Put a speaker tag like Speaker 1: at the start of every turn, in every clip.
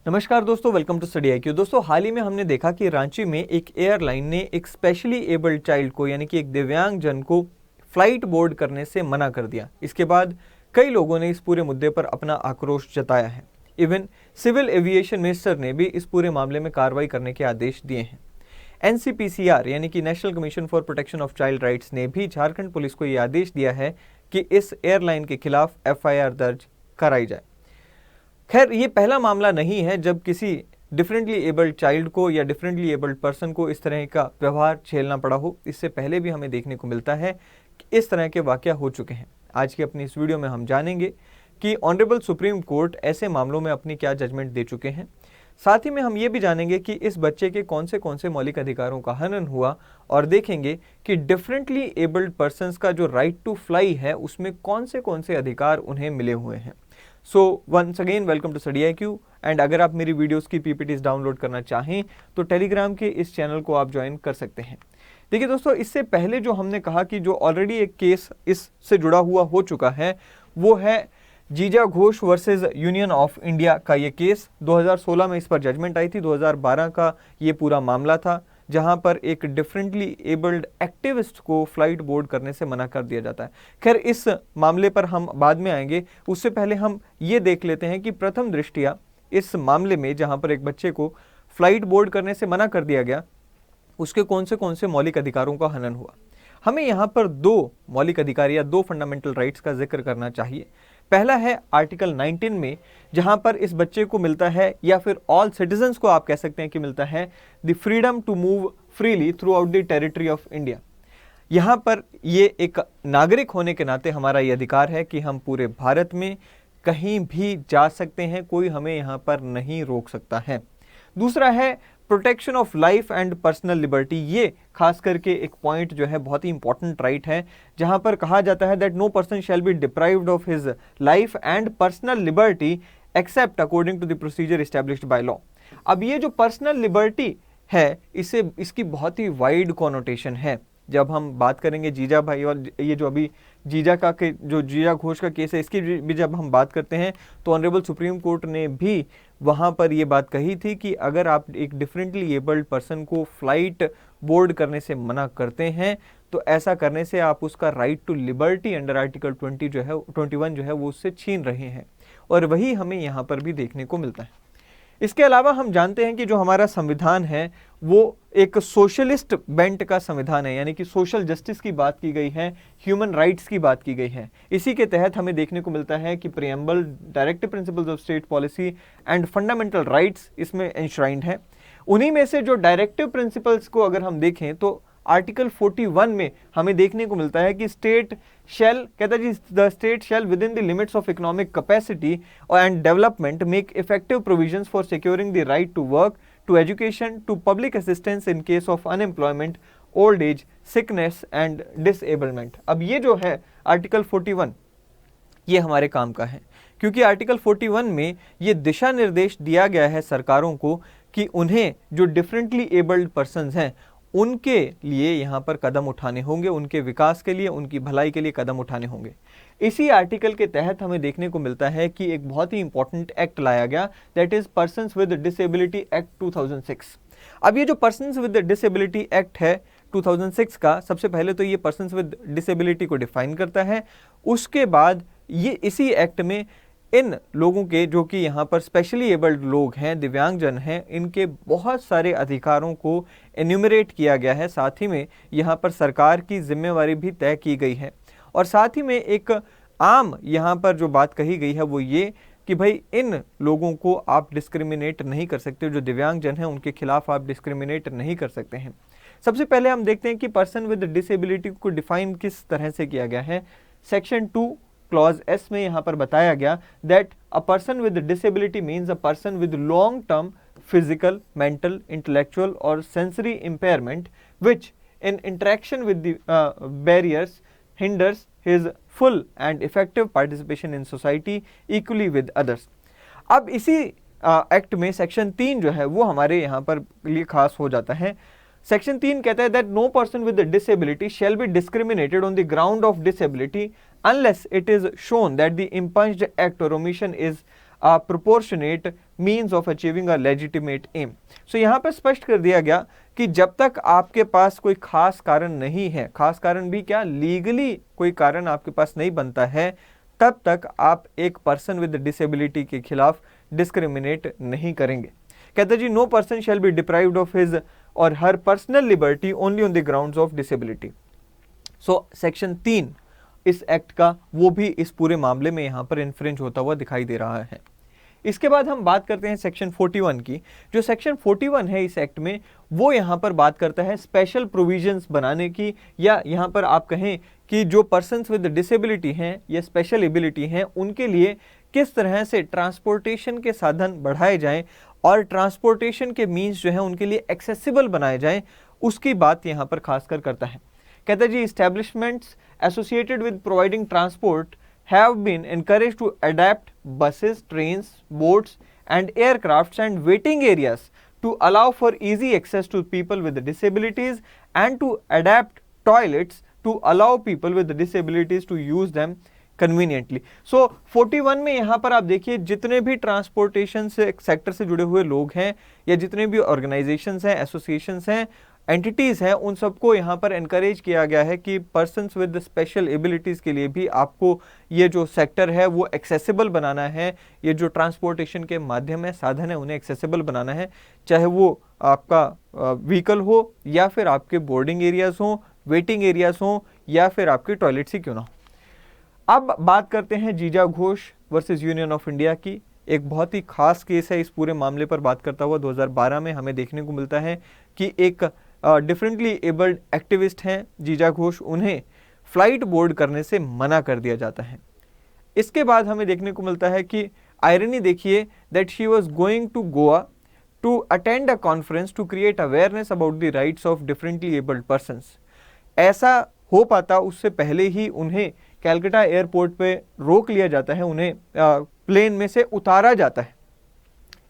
Speaker 1: नमस्कार दोस्तों, welcome to study IQ। दोस्तों, हाल ही में हमने देखा कि रांची में एक एयरलाइन ने एक स्पेशली एबल्ड चाइल्ड को यानी कि एक दिव्यांग जन को फ्लाइट बोर्ड करने से मना कर दिया। इसके बाद कई लोगों ने इस पूरे मुद्दे पर अपना आक्रोश जताया है। इवन सिविल एविएशन मिनिस्टर ने भी इस पूरे मामले में कार्रवाई करने के आदेश दिए हैं। NCPCR यानी कि national commission for protection of child rights ने भी झारखंड पुलिस को यह आदेश दिया है कि इस एयरलाइन के खिलाफ FIR दर्ज कराई जाए। खैर, ये पहला मामला नहीं है जब किसी डिफरेंटली एबल्ड चाइल्ड को या डिफरेंटली एबल्ड पर्सन को इस तरह का व्यवहार झेलना पड़ा हो। इससे पहले भी हमें देखने को मिलता है कि इस तरह के वाकया हो चुके हैं। आज की अपनी इस वीडियो में हम जानेंगे कि ऑनरेबल सुप्रीम कोर्ट ऐसे मामलों में अपनी क्या जजमेंट दे चुके हैं। साथ ही में हम ये भी जानेंगे कि इस बच्चे के कौन से मौलिक अधिकारों का हनन हुआ और देखेंगे कि डिफरेंटली एबल्ड पर्सन्स का जो राइट टू फ्लाई है उसमें कौन से अधिकार उन्हें मिले हुए हैं। So once again welcome to study IQ। And अगर आप मेरी वीडियोस की PPTs डाउनलोड करना चाहें तो टेलीग्राम के इस चैनल को आप ज्वाइन कर सकते हैं। देखिए दोस्तों, इससे पहले जो हमने कहा कि जो ऑलरेडी एक केस इससे जुड़ा हुआ हो चुका है वो है जीजा Ghosh versus union of India का ये केस। 2016 में इस पर जजमेंट आई थी। 2012 का ये पूरा मामला था जहां पर एक डिफरेंटली एबल्ड एक्टिविस्ट को फ्लाइट बोर्ड करने से मना कर दिया जाता है। खैर, इस मामले पर हम बाद में आएंगे। उससे पहले हम ये देख लेते हैं कि प्रथम दृष्टया इस मामले में जहां पर एक बच्चे को फ्लाइट बोर्ड करने से मना कर दिया गया उसके कौन से मौलिक अधिकारों का हनन हुआ। हमें यहाँ पर दो मौलिक अधिकार या दो फंडामेंटल राइट्स का जिक्र करना चाहिए। पहला है आर्टिकल 19 में, जहां पर इस बच्चे को मिलता है या फिर ऑल सिटीजन्स को आप कह सकते हैं कि मिलता है the freedom to move freely throughout the territory of India. यहाँ पर ये एक नागरिक होने के नाते हमारा ये अधिकार है कि हम पूरे भारत में कहीं भी जा सकते हैं, कोई हमें यहाँ पर नहीं रोक सकता है। दूसरा है protection of life and personal liberty. ये खास करके एक पॉइंट जो है बहुत ही इंपॉर्टेंट राइट है, जहां पर कहा जाता है that no person shall be deprived of his life and personal liberty except according to the procedure established by law. अब ये जो पर्सनल लिबर्टी है इसकी बहुत ही वाइड कॉनोटेशन है। जब हम बात करेंगे जीजा भाई और ये जो अभी जीजा घोष का केस है, इसकी भी जब हम बात करते हैं तो ऑनरेबल सुप्रीम कोर्ट ने भी वहाँ पर ये बात कही थी कि अगर आप एक डिफरेंटली एबल्ड पर्सन को फ्लाइट बोर्ड करने से मना करते हैं तो ऐसा करने से आप उसका right to liberty under article 21 जो है वो उससे छीन रहे हैं। और वही हमें यहाँ पर भी देखने को मिलता है। इसके अलावा हम जानते हैं कि जो हमारा संविधान है वो एक सोशलिस्ट बेंट का संविधान है, यानी कि सोशल जस्टिस की बात की गई है, ह्यूमन राइट्स की बात की गई है। इसी के तहत हमें देखने को मिलता है कि preamble, directive principles of state policy and fundamental rights इसमें एंश्राइंड है। उन्हीं में से जो डायरेक्टिव प्रिंसिपल्स को अगर हम देखें तो आर्टिकल 41 में हमें देखने को मिलता है कि स्टेट शैल, कहता है जी, the state shall within the limits of economic capacity and development make effective provisions for securing the right to work, to education, to public assistance in case of unemployment, old age, sickness and disablement. अब ये जो है article 41 ये हमारे काम का है, क्योंकि आर्टिकल 41 में ये दिशा निर्देश दिया गया है सरकारों को कि उन्हें जो डिफरेंटली एबल्ड पर्सन्स हैं उनके लिए यहाँ पर कदम उठाने होंगे, उनके विकास के लिए, उनकी भलाई के लिए कदम उठाने होंगे। इसी आर्टिकल के तहत हमें देखने को मिलता है कि एक बहुत ही इंपॉर्टेंट एक्ट लाया गया, that is persons with disability act 2006। अब ये जो पर्सन्स विद डिसेबिलिटी एक्ट है 2006 का, सबसे पहले तो ये पर्सन्स विद डिसेबिलिटी को डिफाइन करता है। उसके बाद ये इसी एक्ट में इन लोगों के, जो कि यहाँ पर स्पेशली एबल्ड लोग हैं, दिव्यांगजन हैं, इनके बहुत सारे अधिकारों को एन्यूमरेट किया गया है। साथ ही में यहाँ पर सरकार की जिम्मेवारी भी तय की गई है। और साथ ही में एक आम यहाँ पर जो बात कही गई है वो ये कि भाई इन लोगों को आप डिस्क्रिमिनेट नहीं कर सकते, जो दिव्यांगजन हैं उनके खिलाफ आप डिस्क्रिमिनेट नहीं कर सकते हैं। सबसे पहले हम देखते हैं कि पर्सन विद डिसेबिलिटी को डिफाइन किस तरह से किया गया है। सेक्शन 2 क्लॉज एस में यहाँ पर बताया गया that a person with disability means a person with long term physical, mental, intellectual और sensory impairment which in interaction with the barriers hinders his full and effective participation in society equally with others. अब इसी act में section 3 जो है वो हमारे यहाँ पर लिए खास हो जाता है। सेक्शन 3 कहता है that no person with disability shall be discriminated on the ground of disability unless it is shown that the impunged act or omission is proportionate means of achieving a legitimate aim. So यहाँ पर स्पष्ट कर दिया गया कि जब तक आपके पास कोई खास कारण नहीं है, खास कारण भी क्या, लीगली कोई कारण आपके पास नहीं बनता है, तब तक आप एक पर्सन विद डिसेबिलिटी के खिलाफ डिस्क्रिमिनेट नहीं करेंगे। कहते जी no person shall be deprived of his or her personal liberty only on the grounds of disability. So section 3 इस एक्ट का वो भी इस पूरे मामले में यहाँ पर इन्फ्रिंज होता हुआ दिखाई दे रहा है। इसके बाद हम बात करते हैं सेक्शन 41 की। जो सेक्शन 41 है इस एक्ट में, वो यहाँ पर बात करता है स्पेशल प्रोविजंस बनाने की, या यहाँ पर आप कहें कि जो पर्सन्स विद डिसेबिलिटी हैं या स्पेशल एबिलिटी हैं उनके लिए किस तरह से ट्रांसपोर्टेशन के साधन बढ़ाए जाएं और ट्रांसपोर्टेशन के मीन्स जो है उनके लिए एक्सेसिबल बनाए जाएं, उसकी बात यहाँ पर खासकर करता है। कहता है जी establishments associated with providing transport have been encouraged to adapt buses, trains, boats and aircrafts and waiting areas to allow for easy access to people with disabilities and to adapt toilets to allow people with disabilities to use them conveniently. So 41 में यहाँ पर आप देखिए जितने भी transportation से sector से जुड़े हुए लोग हैं या जितने भी ऑर्गेनाइजेशंस हैं, एसोसिएशंस हैं, एंटिटीज़ हैं, उन सबको यहाँ पर एनकरेज किया गया है कि पर्सन्स विद स्पेशल एबिलिटीज़ के लिए भी आपको ये जो सेक्टर है वो एक्सेसिबल बनाना है। ये जो ट्रांसपोर्टेशन के माध्यम है, साधन है, उन्हें एक्सेसिबल बनाना है, चाहे वो आपका व्हीकल हो या फिर आपके बोर्डिंग एरियाज़ हों, वेटिंग एरियाज़ हों या फिर आपके टॉयलेट्स ही क्यों ना हो। अब बात करते हैं जीजा Ghosh versus union of India की। एक बहुत ही खास केस है, इस पूरे मामले पर बात करता हुआ 2012 में हमें देखने को मिलता है कि एक डिफरेंटली एबल्ड एक्टिविस्ट हैं जीजा घोष, उन्हें फ्लाइट बोर्ड करने से मना कर दिया जाता है। इसके बाद हमें देखने को मिलता है कि आयरनी देखिए that she was going to Goa to attend a conference to create awareness about the rights of differently abled persons. ऐसा हो पाता उससे पहले ही उन्हें कैलकाटा एयरपोर्ट पे रोक लिया जाता है, उन्हें प्लेन में से उतारा जाता है।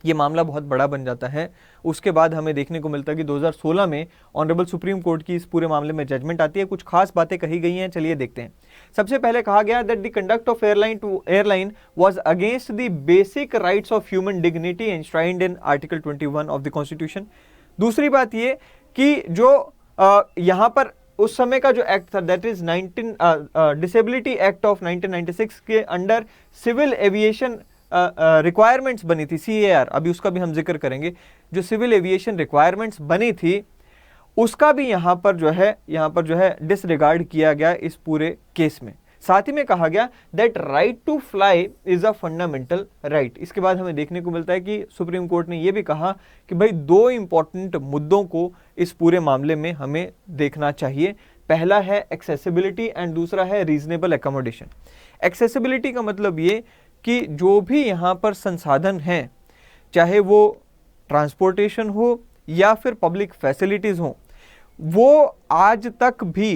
Speaker 1: ये मामला बहुत बड़ा बन जाता है। उसके बाद हमें देखने को मिलता है कि 2016 में ऑनरेबल सुप्रीम कोर्ट की इस पूरे मामले में जजमेंट आती है। कुछ खास बातें कही गई हैं, चलिए देखते हैं। सबसे पहले कहा गया that the conduct of airline to airline was against the basic rights of human dignity enshrined in article 21 of the constitution. दूसरी बात ये कि जो यहाँ पर उस समय का जो एक्ट था that is disability act of 1996 के अंडर सिविल एविएशन रिक्वायरमेंट्स बनी थी, CAR, अभी उसका भी हम जिक्र करेंगे। जो सिविल एविएशन रिक्वायरमेंट्स बनी थी उसका भी यहाँ पर जो है डिसरिगार्ड किया गया इस पूरे केस में। साथ ही में कहा गया that right to fly is a fundamental right. इसके बाद हमें देखने को मिलता है कि सुप्रीम कोर्ट ने यह भी कहा कि भाई दो इंपॉर्टेंट मुद्दों को इस पूरे मामले में हमें देखना चाहिए। पहला है एक्सेसिबिलिटी एंड दूसरा है रीजनेबल एकोमोडेशन। एक्सेसिबिलिटी का मतलब ये कि जो भी यहाँ पर संसाधन हैं, चाहे वो ट्रांसपोर्टेशन हो या फिर पब्लिक फैसिलिटीज़ हो, वो आज तक भी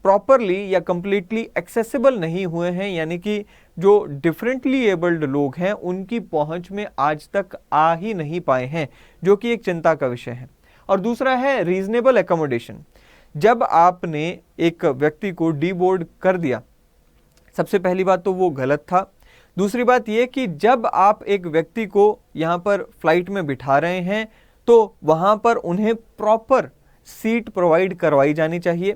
Speaker 1: प्रॉपरली या कंप्लीटली एक्सेसिबल नहीं हुए हैं, यानी कि जो डिफरेंटली एबल्ड लोग हैं उनकी पहुंच में आज तक आ ही नहीं पाए हैं, जो कि एक चिंता का विषय है। और दूसरा है रीजनेबल एकोमोडेशन। जब आपने एक व्यक्ति को डीबोर्ड कर दिया, सबसे पहली बात तो वो गलत था। दूसरी बात ये कि जब आप एक व्यक्ति को यहाँ पर फ्लाइट में बिठा रहे हैं तो वहाँ पर उन्हें प्रॉपर सीट प्रोवाइड करवाई जानी चाहिए।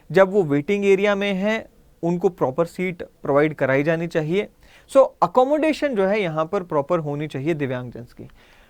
Speaker 1: जब वो वेटिंग एरिया में हैं उनको प्रॉपर सीट प्रोवाइड कराई जानी चाहिए। सो अकोमोडेशन जो है यहाँ पर प्रॉपर होनी चाहिए दिव्यांगजन की।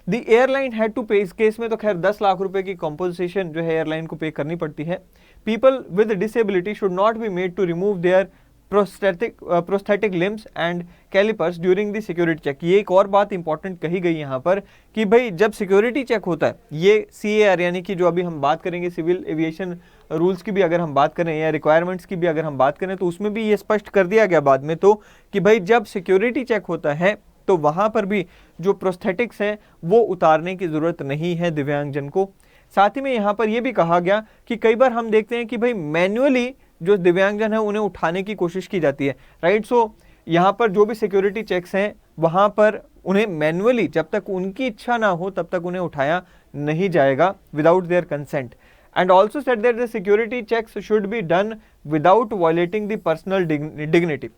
Speaker 1: द एयरलाइन हैड टू पे, इस केस में तो खैर 10 लाख रुपए की कॉम्पोजिशन जो है एयरलाइन को पे करनी पड़ती है। People with disability should not be made to remove their prosthetic limbs and calipers during the security check. ये एक और बात इंपॉर्टेंट कही गई यहाँ पर कि भाई जब सिक्योरिटी चेक होता है, ये CAR यानी कि जो अभी हम बात करेंगे सिविल एविएशन रूल्स की भी अगर हम बात करें या रिक्वायरमेंट्स की भी अगर हम बात करें तो उसमें भी ये स्पष्ट कर दिया गया बाद में तो कि भाई जब सिक्योरिटी चेक होता है तो वहाँ पर भी जो प्रोस्थेटिक्स हैं वो उतारने की ज़रूरत नहीं है दिव्यांगजन को। साथ ही में यहाँ पर यह भी कहा गया कि कई बार हम देखते हैं कि भाई मैन्युअली जो दिव्यांगजन है उन्हें उठाने की कोशिश की जाती है, राइट। सो यहाँ पर जो भी सिक्योरिटी चेक्स हैं वहाँ पर उन्हें मैन्युअली जब तक उनकी इच्छा ना हो तब तक उन्हें उठाया नहीं जाएगा without their consent. And also said that the security checks should be done without violating the personal dignity.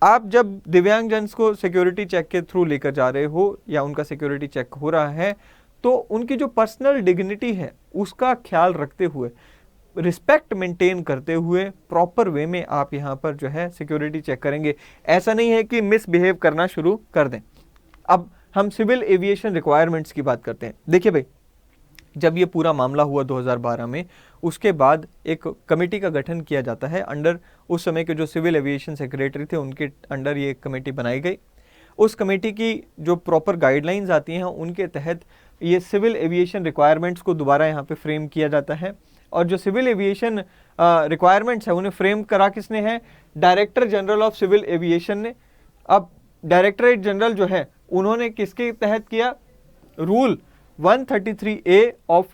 Speaker 1: आप जब दिव्यांगजन को सिक्योरिटी चेक के थ्रू लेकर जा रहे हो या उनका सिक्योरिटी चेक हो रहा है, तो उनकी जो पर्सनल डिग्निटी है उसका ख्याल रखते हुए, रिस्पेक्ट मेंटेन करते हुए प्रॉपर वे में आप यहाँ पर जो है सिक्योरिटी चेक करेंगे। ऐसा नहीं है कि मिसबिहेव करना शुरू कर दें। अब हम सिविल एविएशन रिक्वायरमेंट्स की बात करते हैं। देखिए भाई, जब ये पूरा मामला हुआ 2012 में, उसके बाद एक कमेटी का गठन किया जाता है अंडर उस समय के जो सिविल एविएशन सेक्रेटरी थे, उनके अंडर ये कमेटी बनाई गई। उस कमेटी की जो प्रॉपर गाइडलाइंस आती हैं उनके तहत ये सिविल एविएशन रिक्वायरमेंट्स को दोबारा यहाँ पे फ्रेम किया जाता है। और जो सिविल एविएशन रिक्वायरमेंट्स है उन्हें फ्रेम करा किसने है? Director general of civil aviation ने। अब डायरेक्टरेट जनरल जो है उन्होंने किसके तहत किया? Rule 133A of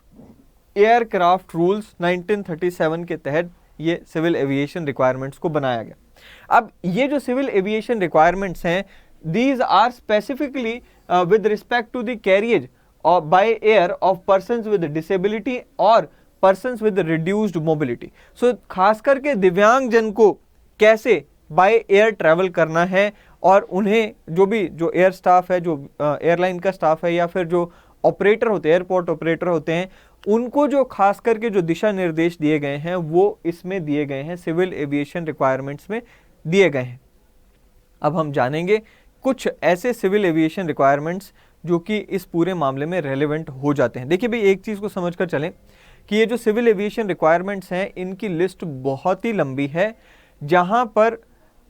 Speaker 1: aircraft rules 1937 के तहत ये सिविल एविएशन रिक्वायरमेंट्स को बनाया गया। अब ये जो सिविल एविएशन रिक्वायरमेंट्स हैं, these are specifically with respect to the carriage by air of persons with disability or persons with reduced mobility. So खास करके दिव्यांगजन को कैसे बाय एयर ट्रैवल करना है, और उन्हें जो एयर स्टाफ है, जो एयरलाइन का स्टाफ है, या फिर जो ऑपरेटर होते हैं, एयरपोर्ट ऑपरेटर होते हैं, उनको जो खास करके जो दिशा निर्देश दिए गए हैं वो इसमें दिए गए हैं, सिविल एविएशन रिक्वायरमेंट्स में दिए गए हैं। अब हम जानेंगे कुछ ऐसे सिविल एविएशन रिक्वायरमेंट्स जो कि इस पूरे मामले में रेलेवेंट हो जाते हैं। देखिए भाई, एक चीज़ को समझकर चलें कि ये जो सिविल एविएशन रिक्वायरमेंट्स हैं इनकी लिस्ट बहुत ही लंबी है, जहाँ पर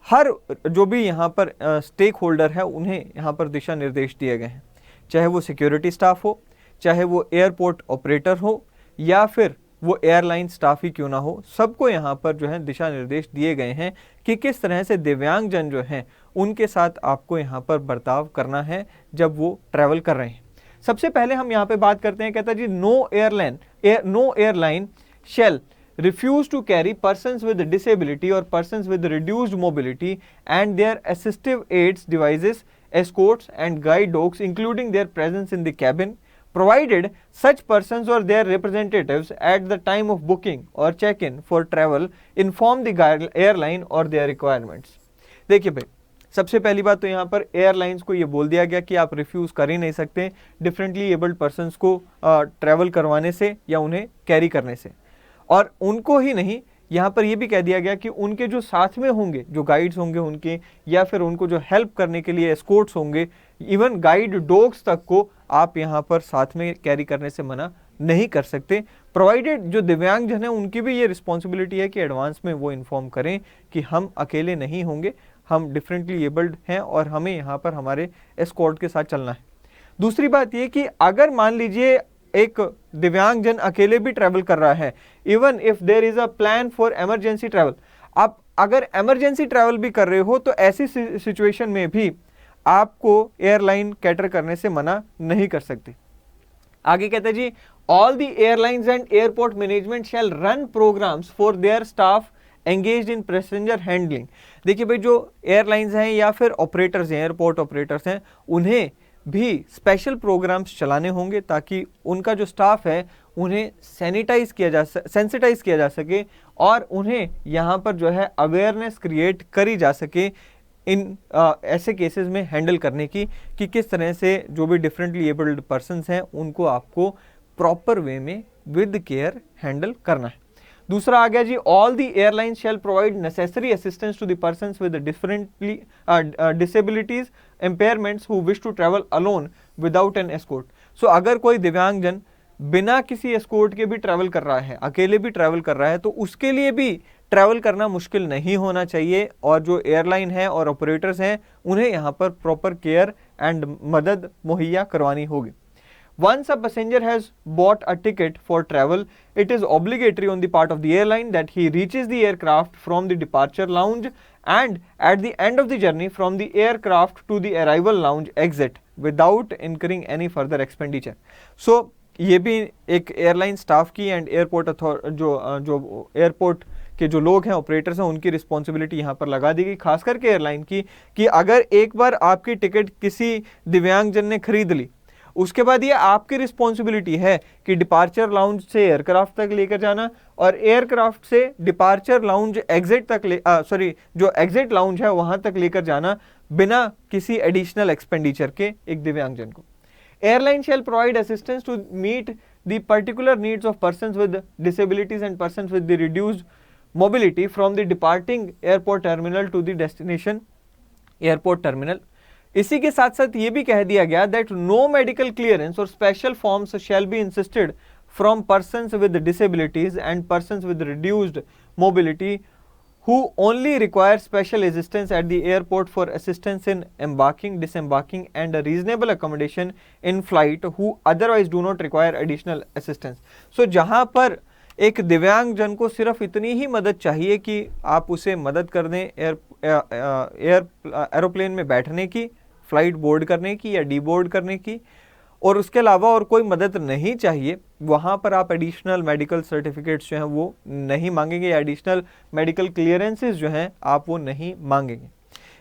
Speaker 1: हर जो भी यहाँ पर स्टेक होल्डर है उन्हें यहाँ पर दिशा निर्देश दिए गए हैं, चाहे वो सिक्योरिटी स्टाफ हो, चाहे वो एयरपोर्ट ऑपरेटर हो, या फिर वो एयरलाइन स्टाफ ही क्यों ना हो, सबको यहाँ पर जो है दिशा निर्देश दिए गए हैं कि किस तरह से दिव्यांगजन जो हैं उनके साथ आपको यहाँ पर बर्ताव करना है जब वो ट्रैवल कर रहे हैं। सबसे पहले हम यहाँ पे बात करते हैं, कहता है जी no airline shall refuse to carry persons with disability or persons with reduced mobility and their assistive aids, devices, escorts and guide dogs, including their presence in the cabin, provided such persons or their representatives at the time of booking or check-in for travel inform the airline or their requirements. देखिए भाई, सबसे पहली बात तो यहाँ पर airlines को ये बोल दिया गया कि आप रिफ्यूज़ कर ही नहीं सकते डिफरेंटली एबल्ड पर्सनस को ट्रैवल करवाने से या उन्हें कैरी करने से। और उनको ही नहीं, यहाँ पर ये भी कह दिया गया कि उनके जो साथ में होंगे, जो गाइड्स होंगे उनके, या फिर उनको जो हेल्प करने के लिए एस्कॉर्ट्स होंगे, इवन गाइड डॉग्स तक को आप यहाँ पर साथ में कैरी करने से मना नहीं कर सकते, प्रोवाइडेड जो दिव्यांगजन है उनकी भी ये रिस्पॉन्सिबिलिटी है कि एडवांस में वो इन्फॉर्म करें कि हम अकेले नहीं होंगे, हम डिफरेंटली एबल्ड हैं और हमें यहाँ पर हमारे एस्कॉर्ट के साथ चलना है। दूसरी बात ये कि अगर मान लीजिए एक दिव्यांगजन अकेले भी ट्रैवल कर रहा है, even if there is a plan for emergency travel, आप अगर इमरजेंसी ट्रैवल भी कर रहे हो तो ऐसी सिचुएशन में भी आपको एयरलाइन कैटर करने से मना नहीं कर सकती। आगे कहते हैं जी, all the airlines and airport management shall run programmes for their staff engaged in passenger handling. देखिए भाई, जो एयरलाइंस हैं या फिर ऑपरेटर्स हैं, एयरपोर्ट ऑपरेटर्स हैं, उन्हें भी स्पेशल प्रोग्राम्स चलाने होंगे ताकि उनका जो स्टाफ है उन्हें सेंसिटाइज किया जा सके और उन्हें यहाँ पर जो है अवेयरनेस क्रिएट करी जा सके इन ऐसे केसेस में हैंडल करने की, कि किस तरह से जो भी डिफरेंटली एबल्ड पर्सन्स हैं उनको आपको प्रॉपर वे में विद केयर हैंडल करना है। दूसरा आ गया जी, all the airlines shall provide necessary assistance to the persons with differently disabilities impairments who wish to travel alone without an escort. So अगर कोई दिव्यांगजन बिना किसी एस्कॉर्ट के भी ट्रैवल कर रहा है, अकेले भी ट्रैवल कर रहा है, तो उसके लिए भी ट्रैवल करना मुश्किल नहीं होना चाहिए, और जो एयरलाइन है और ऑपरेटर्स हैं उन्हें यहाँ पर प्रॉपर केयर एंड मदद मुहैया करवानी होगी। Once a passenger has bought a ticket for travel, it is obligatory on the part of the airline that he reaches the aircraft from the departure lounge and at the end of the journey from the aircraft to the arrival lounge exit without incurring any further expenditure. So ये भी एक airline staff की and airport जो airport के जो लोग हैं, operators हैं, उनकी रिस्पॉन्सिबिलिटी यहाँ पर लगा दी गई, खास करके एयरलाइन की, कि अगर एक बार आपकी टिकट किसी दिव्यांगजन ने खरीद ली, उसके बाद ये आपकी रिस्पॉन्सिबिलिटी है कि डिपार्चर लाउंज से एयरक्राफ्ट तक लेकर जाना और एयरक्राफ्ट से डिपार्चर लाउंज एग्जिट तक जो एग्जिट लाउंज है वहां तक लेकर जाना बिना किसी एडिशनल एक्सपेंडिचर के एक दिव्यांगजन को। Airline shall provide assistance to meet the particular needs of persons with disabilities and persons with the reduced mobility from the departing airport terminal to the destination airport terminal. इसी के साथ साथ ये भी कह दिया गया दैट नो मेडिकल क्लियरेंस और special forms shall be insisted from persons with disabilities and persons with reduced mobility who only require special assistance at the airport for assistance in embarking, disembarking and a reasonable accommodation in flight who otherwise do not require additional assistance। So जहां पर एक दिव्यांग जन को सिर्फ इतनी ही मदद चाहिए कि आप उसे मदद कर दें एरोप्लेन में बैठने की, फ्लाइट बोर्ड करने की या डी बोर्ड करने की, और उसके अलावा और कोई मदद नहीं चाहिए, वहाँ पर आप एडिशनल मेडिकल सर्टिफिकेट्स जो हैं वो नहीं मांगेंगे या एडिशनल मेडिकल क्लियरेंसेस जो हैं आप वो नहीं मांगेंगे।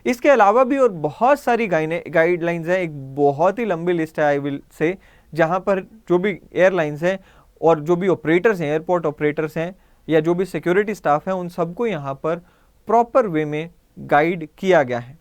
Speaker 1: इसके अलावा भी और बहुत सारी गाइडलाइंस हैं, एक बहुत ही लंबी लिस्ट है आई विल से, जहाँ पर जो भी एयरलाइंस हैं और जो भी ऑपरेटर्स हैं, एयरपोर्ट ऑपरेटर्स हैं या जो भी सिक्योरिटी स्टाफ हैं, उन सबको यहाँ पर प्रॉपर वे में गाइड किया गया है।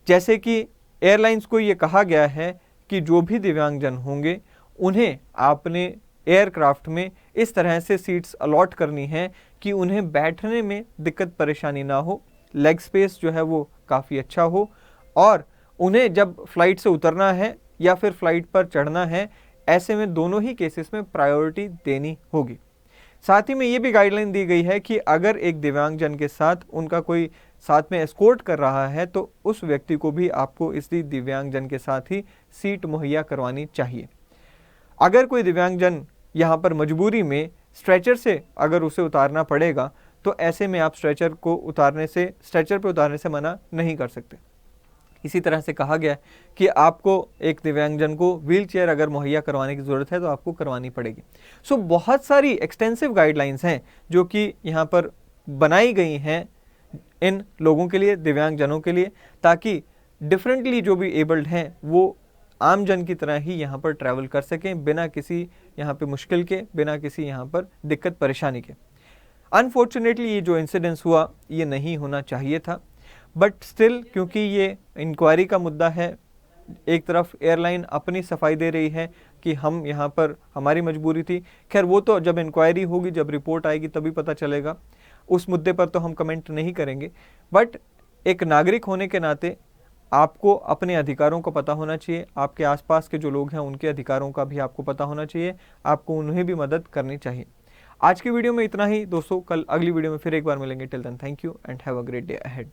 Speaker 1: जैसे कि एयरलाइंस को ये कहा गया है कि जो भी दिव्यांगजन होंगे उन्हें आपने एयरक्राफ्ट में इस तरह से सीट्स अलॉट करनी है कि उन्हें बैठने में दिक्कत परेशानी ना हो, लेग स्पेस जो है वो काफ़ी अच्छा हो, और उन्हें जब फ्लाइट से उतरना है या फिर फ्लाइट पर चढ़ना है, ऐसे में दोनों ही केसेस में प्रायोरिटी देनी होगी। साथ ही में ये भी गाइडलाइन दी गई है कि अगर एक दिव्यांगजन के साथ उनका कोई साथ में एस्कॉर्ट कर रहा है तो उस व्यक्ति को भी आपको इसी दिव्यांगजन के साथ ही सीट मुहैया करवानी चाहिए। अगर कोई दिव्यांगजन यहाँ पर मजबूरी में स्ट्रेचर से अगर उसे उतारना पड़ेगा तो ऐसे में आप स्ट्रेचर पे उतारने से मना नहीं कर सकते। इसी तरह से कहा गया कि आपको एक दिव्यांगजन को व्हीलचेयर अगर मुहैया करवाने की ज़रूरत है तो आपको करवानी पड़ेगी। सो बहुत सारी एक्सटेंसिव गाइडलाइंस हैं जो कि यहाँ पर बनाई गई हैं इन लोगों के लिए, दिव्यांगजनों के लिए, ताकि डिफरेंटली जो भी एबल्ड हैं वो आम जन की तरह ही यहाँ पर ट्रैवल कर सकें बिना किसी यहाँ पे मुश्किल के, बिना किसी यहाँ पर दिक्कत परेशानी के। अनफॉर्चुनेटली ये जो इंसिडेंस हुआ ये नहीं होना चाहिए था, बट स्टिल क्योंकि ये इंक्वायरी का मुद्दा है, एक तरफ एयरलाइन अपनी सफाई दे रही है कि हम यहाँ पर हमारी मजबूरी थी, खैर वो तो जब इंक्वायरी होगी, जब रिपोर्ट आएगी तभी पता चलेगा, उस मुद्दे पर तो हम कमेंट नहीं करेंगे। बट एक नागरिक होने के नाते आपको अपने अधिकारों को पता होना चाहिए, आपके आसपास के जो लोग हैं उनके अधिकारों का भी आपको पता होना चाहिए, आपको उन्हें भी मदद करनी चाहिए। आज की वीडियो में इतना ही दोस्तों, कल अगली वीडियो में फिर एक बार मिलेंगे। Till then thank you and have a great day ahead.